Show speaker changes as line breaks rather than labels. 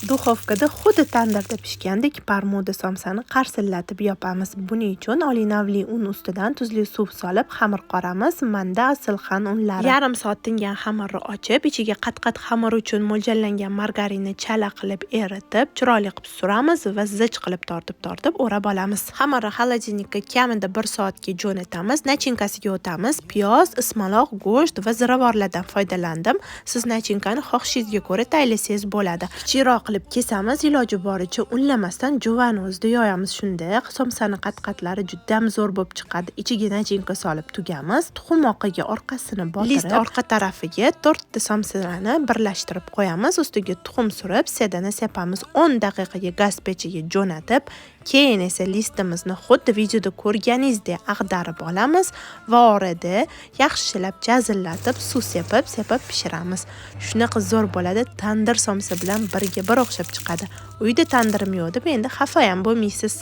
Duxovkada xuddi tandirda pishgandek parmoda somsani qarsillatib yopamiz. Buning uchun olinavli un ustidan tuzli suv solib xamir qoramiz. Manda asilxan unlari. Yarim soat tingan xamirni ochib, ichiga qat-qat xamir uchun mo'ljallangan margarinni chala qilib eritib, chiroyli qilib suramiz va zich qilib tortib o'rab olamiz. Xamirni xolodilnikka kamida 1 soatga jo'natamiz. Nachinkasiga o'tamiz. Piyoz, ismaloq, go'sht va ziravorlardan foydalandim. Siz nachinkani xohishingizga ko'ra tayinlasangiz bo'ladi. Kichikroq qilib kesamiz, iloji boricha unlamasdan juvani o'zida yoyamiz. Shunda somsani qat-qatlari juda zo'r bo'lib chiqadi. Ichiga nachinka solib tugamiz. Tuxum oqiga orqasini botirib, list orqa tarafiga 4 ta somsani birlashtirib qo'yamiz. Ustiga tuxum surib, sedana sepamiz. 10 daqiqaga gaz pechiga jo'natib, keyin esa listimizni xuddi videoda ko'rganingizdek ag'darib olamiz va orada yaxshilab jazillatib, suv sepib pishiramiz. Shunaqa zo'r bo'ladi, tandir somsa bilan birga bir o'xshab chiqadi. Uyda tandirim yo'q deb endi xafa ham bo'lmaysiz.